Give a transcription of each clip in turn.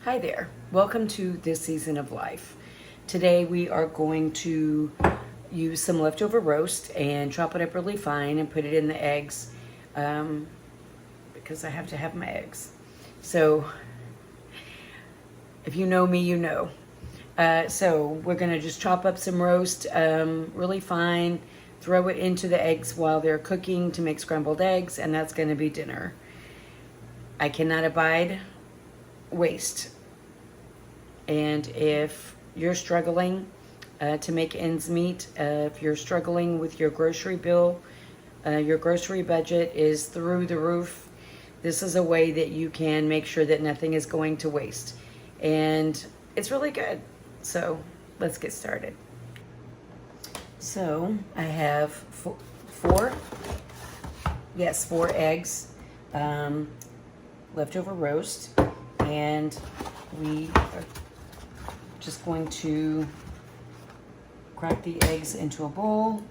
Hi there, welcome to This Season of Life. Today we are going to use some leftover roast and chop it up really fine and put it in the eggs because I have to have my eggs. So if you know me, you know. So we're gonna just chop up some roast really fine, throw it into the eggs while they're cooking to make scrambled eggs, and that's gonna be dinner. I cannot abide waste. And if you're struggling to make ends meet, if you're struggling with your grocery bill, your grocery budget is through the roof, this is a way that you can make sure that nothing is going to waste. And it's really good. So let's get started. So I have four eggs, leftover roast, and we are just going to crack the eggs into a bowl.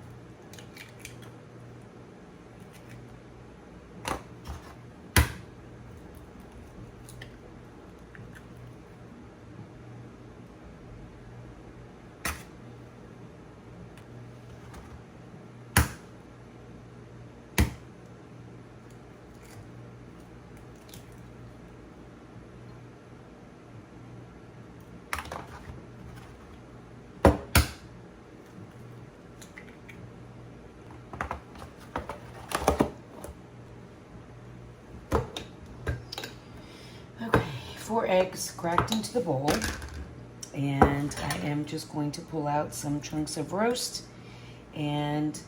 Okay, 4 eggs cracked into the bowl, and I am just going to pull out some chunks of roast, and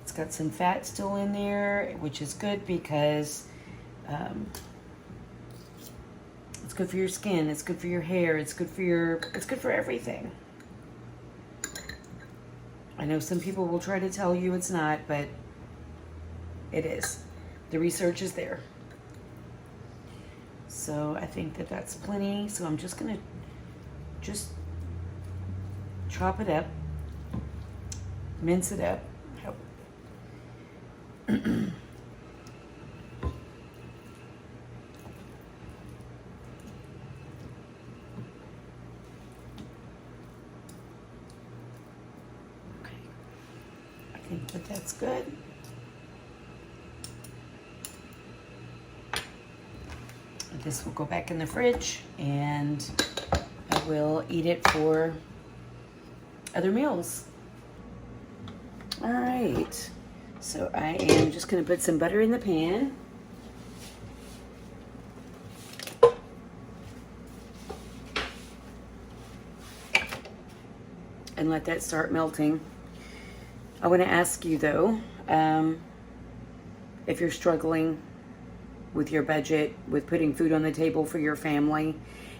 it's got some fat still in there, which is good because it's good for your skin, it's good for your hair, it's good for everything. I know some people will try to tell you it's not, but it is. The research is there. So I think that that's plenty. So I'm just gonna chop it up, mince it up. Okay. I think that that's good. This will go back in the fridge, and I will eat it for other meals. All right, so I am just gonna put some butter in the pan. And let that start melting. I wanna ask you though, if you're struggling with your budget, with putting food on the table for your family,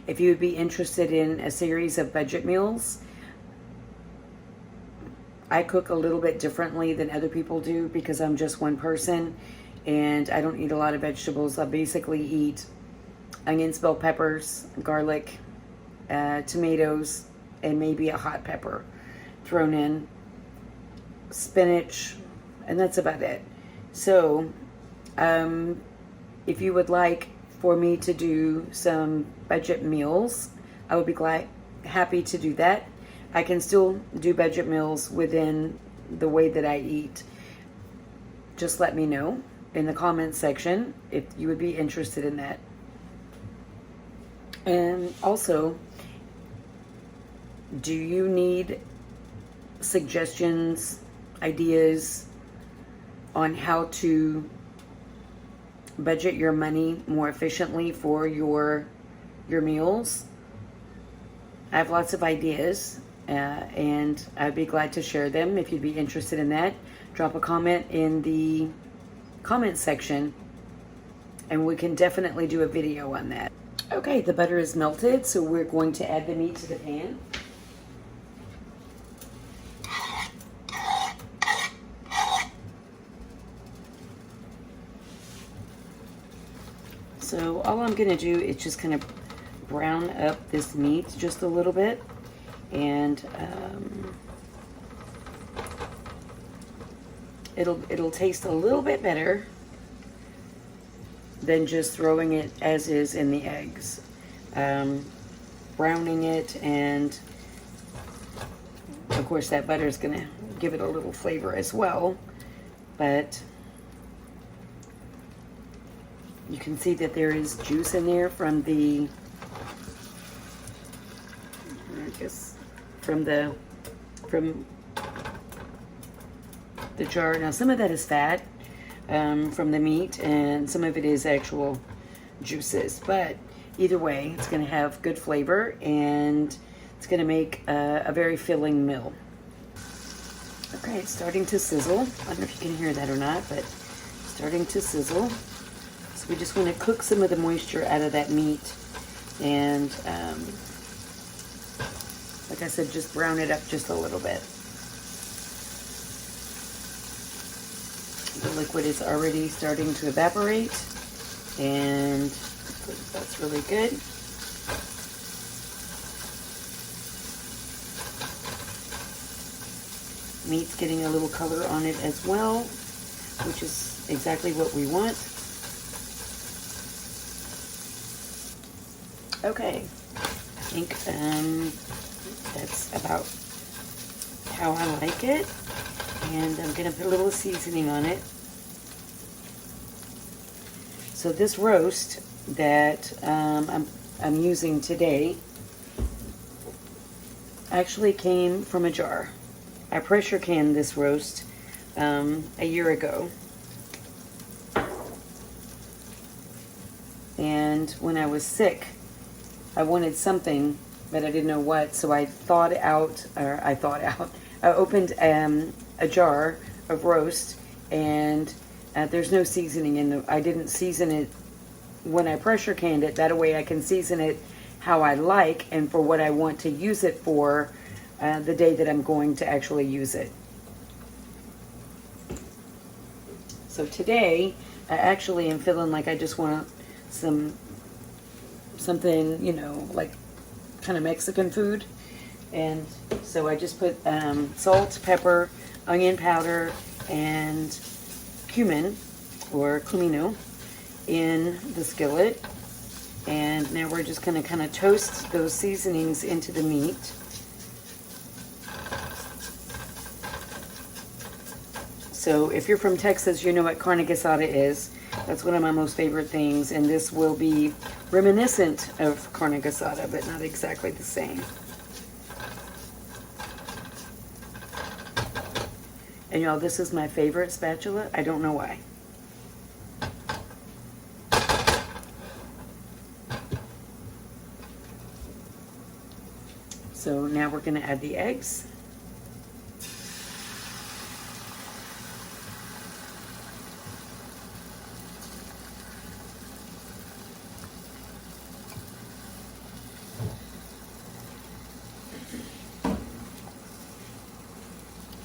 if you would be interested in a series of budget meals. I cook a little bit differently than other people do because I'm just one person and I don't eat a lot of vegetables. I basically eat onions, bell peppers, garlic, tomatoes, and maybe a hot pepper thrown in, spinach, and that's about it. So if you would like for me to do some budget meals, I would be happy to do that. I can still do budget meals within the way that I eat. Just let me know in the comments section if you would be interested in that. And also, do you need suggestions, ideas on how to budget your money more efficiently for your meals? I have lots of ideas, and I'd be glad to share them. If you'd be interested in that, drop a comment in the comment section, and we can definitely do a video on that. Okay, the butter is melted, so we're going to add the meat to the pan. So all I'm gonna do is just kind of brown up this meat just a little bit, and it'll taste a little bit better than just throwing it as is in the eggs. browning it, and of course that butter is going to give it a little flavor as well. But you can see that there is juice in there from the, from the jar. Now some of that is fat from the meat, and some of it is actual juices, but either way it's going to have good flavor, and it's going to make a very filling meal. Okay, it's starting to sizzle. I don't know if you can hear that or not, but it's starting to sizzle. So we just want to cook some of the moisture out of that meat, and like I said, just brown it up just a little bit. The liquid is already starting to evaporate, and that's really good. Meat's getting a little color on it as well, which is exactly what we want. Okay, I think that's about how I like it, and I'm gonna put a little seasoning on it. So this roast that I'm using today actually came from a jar. I pressure canned this roast a year ago, and when I was sick I wanted something, but I didn't know what, so I opened a jar of roast, and there's no seasoning in I didn't season it when I pressure canned it. That way I can season it how I like and for what I want to use it for the day that I'm going to actually use it. So today I actually am feeling like I just want something, you know, like kind of Mexican food. And so I just put salt, pepper, onion powder, and cumin or comino in the skillet. And now we're just going to kind of toast those seasonings into the meat. So if you're from Texas, you know what carne asada is. That's one of my most favorite things, and this will be reminiscent of carne asada, but not exactly the same. And y'all, this is my favorite spatula. I don't know why. So now we're going to add the eggs.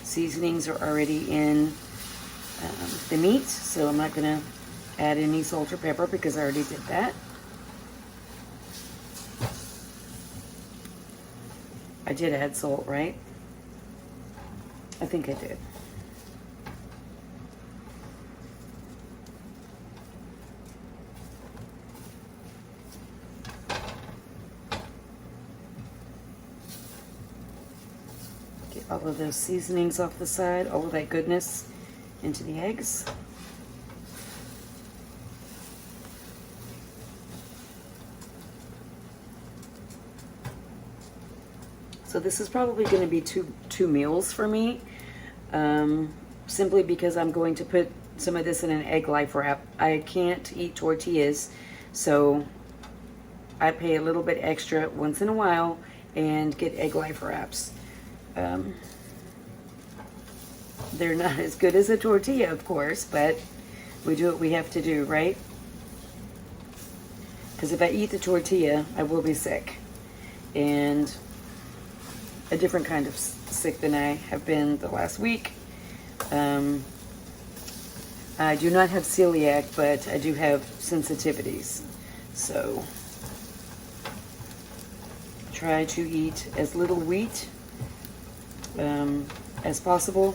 Seasonings are already in the meat, so I'm not going to add any salt or pepper because I already did that. I did add salt, right? I think I did. Get all of those seasonings off the side, all of that goodness into the eggs. So this is probably going to be two meals for me, simply because I'm going to put some of this in an egg life wrap. I can't eat tortillas, so I pay a little bit extra once in a while and get egg life wraps. They're not as good as a tortilla, of course, but we do what we have to do, right? Because if I eat the tortilla, I will be sick. And a different kind of sick than I have been the last week. I do not have celiac, but I do have sensitivities. So try to eat as little wheat as possible.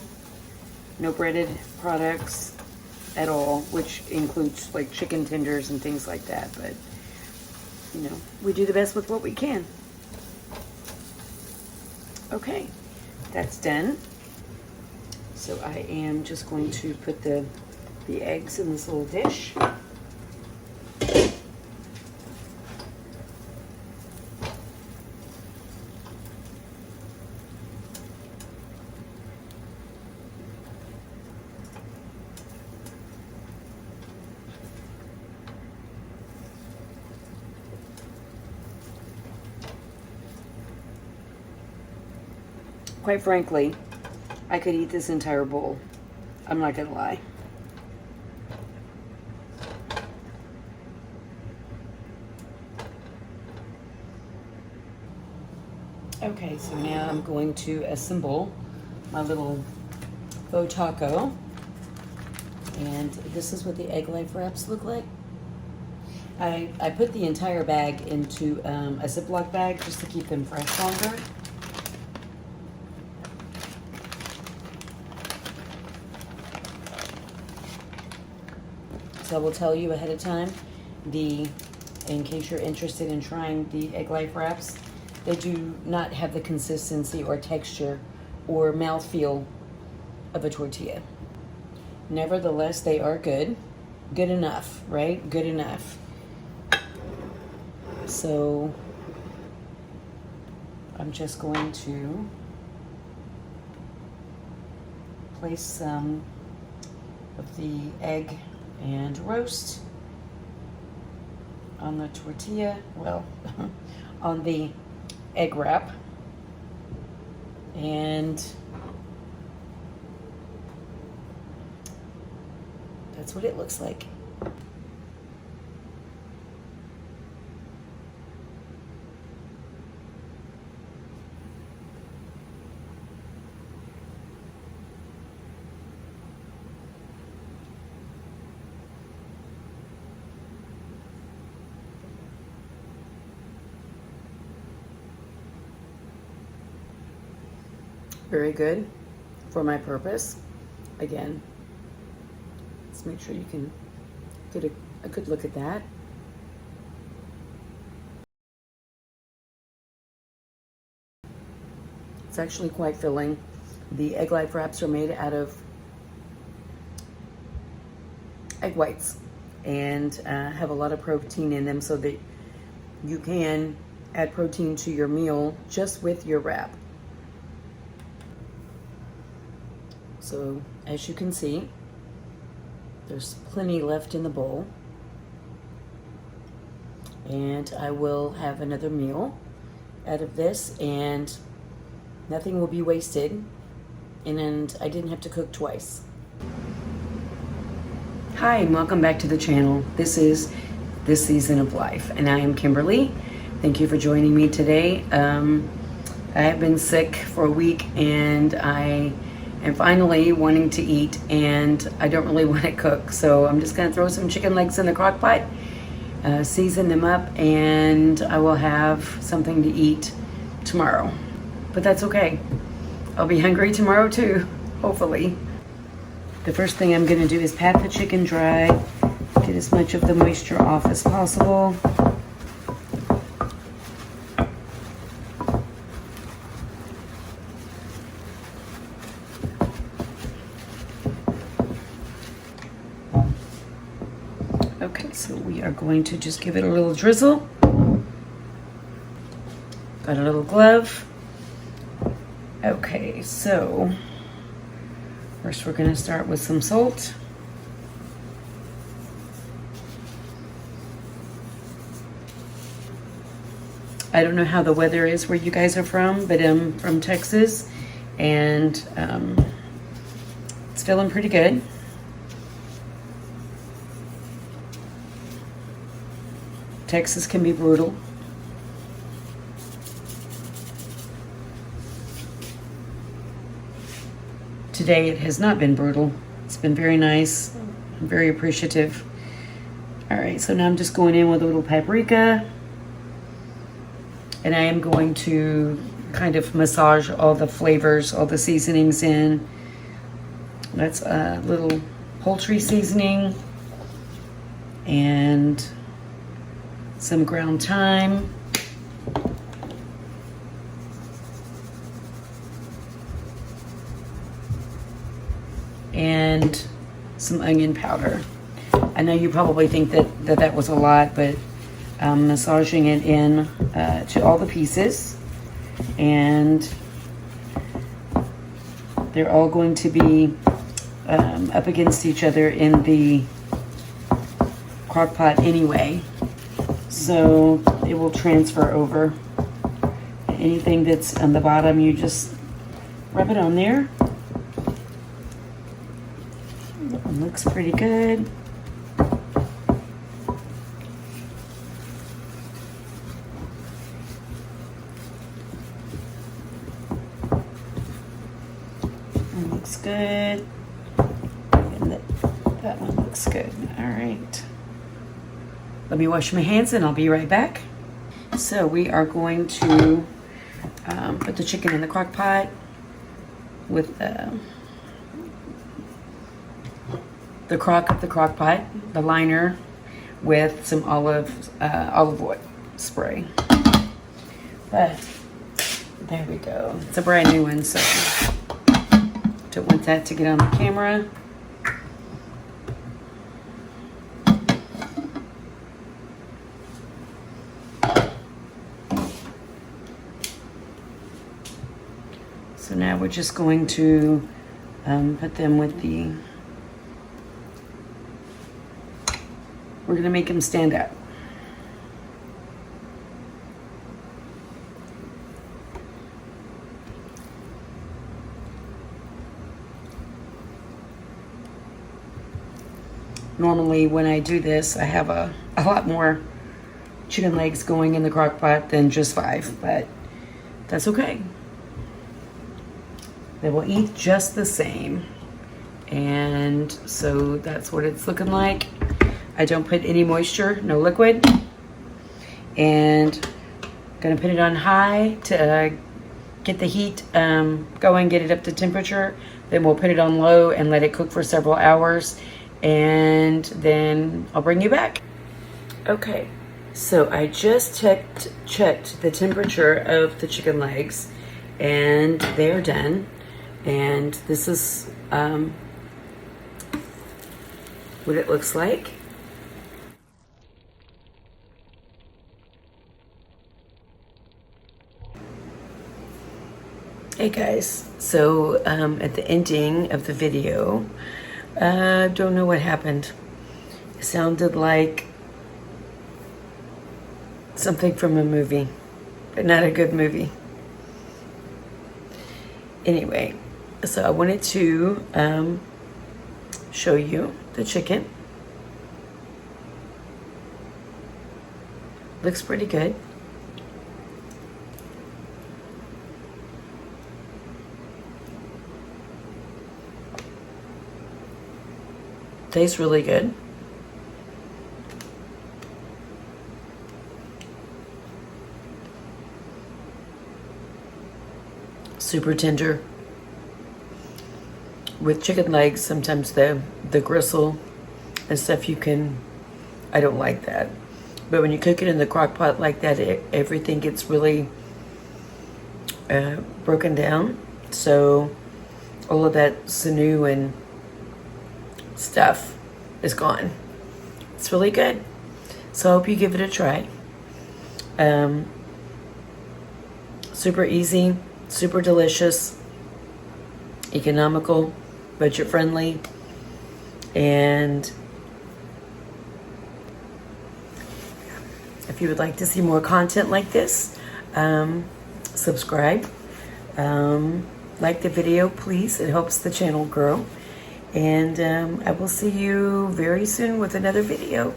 No breaded products at all, which includes like chicken tenders and things like that. But, you know, we do the best with what we can. Okay, that's done. So I am just going to put the eggs in this little dish. Quite frankly, I could eat this entire bowl. I'm not gonna lie. Okay, so now I'm going to assemble my little faux taco. And this is what the egg life wraps look like. I put the entire bag into a Ziploc bag just to keep them fresh longer. So I will tell you ahead of time, in case you're interested in trying the egg life wraps, they do not have the consistency or texture or mouthfeel of a tortilla. Nevertheless, they are good. Good enough, right? Good enough. So I'm just going to place some of the egg and roast on the tortilla, well, on the egg wrap, and that's what it looks like. Very good for my purpose. Again, let's make sure you can get a good look at that. It's actually quite filling. The egg life wraps are made out of egg whites and have a lot of protein in them, so that you can add protein to your meal just with your wrap. So as you can see, there's plenty left in the bowl, and I will have another meal out of this, and nothing will be wasted, and I didn't have to cook twice. Hi, and welcome back to the channel. This is This Season of Life, and I am Kimberly. Thank you for joining me today. I have been sick for a week, and I am finally wanting to eat, and I don't really want to cook, so I'm just going to throw some chicken legs in the crock pot, season them up, and I will have something to eat tomorrow. But that's okay. I'll be hungry tomorrow too, hopefully. The first thing I'm going to do is pat the chicken dry, get as much of the moisture off as possible. Okay, so we are going to just give it a little drizzle. Got a little glove. Okay, so first we're going to start with some salt. I don't know how the weather is where you guys are from, but I'm from Texas, and it's feeling pretty good. Texas can be brutal. Today it has not been brutal. It's been very nice. I'm very appreciative. All right, so now I'm just going in with a little paprika, and I am going to kind of massage all the flavors, all the seasonings in. That's a little poultry seasoning and some ground thyme. and some onion powder. I know you probably think that was a lot, but I'm massaging it in to all the pieces, and they're all going to be up against each other in the crock pot anyway, so it will transfer over. Anything that's on the bottom, you just rub it on there. It looks pretty good. It looks good. And that one looks good. All right. Let me wash my hands and I'll be right back. So we are going to put the chicken in the crock pot with the crock of the crock pot, the liner, with some olive oil spray. But there we go. It's a brand new one, so don't want that to get on the camera. So now we're just going to put them with the, we're going to make them stand up. Normally when I do this, I have a lot more chicken legs going in the crock pot than just 5, but that's okay. They will eat just the same. And so that's what it's looking like. I don't put any moisture, no liquid. And gonna put it on high to get the heat going, get it up to temperature. Then we'll put it on low and let it cook for several hours. And then I'll bring you back. Okay, so I just checked the temperature of the chicken legs, and they're done. And this is what it looks like. Hey guys, so at the ending of the video, don't know what happened. It sounded like something from a movie, but not a good movie. Anyway, so I wanted to show you the chicken. Looks pretty good. Tastes really good. Super tender. With chicken legs, sometimes the gristle and stuff I don't like that. But when you cook it in the crock pot like that, everything gets really broken down. So all of that sinew and stuff is gone. It's really good. So I hope you give it a try. Super easy, super delicious, economical, budget friendly, and if you would like to see more content like this, subscribe, like the video please. It helps the channel grow. And I will see you very soon with another video.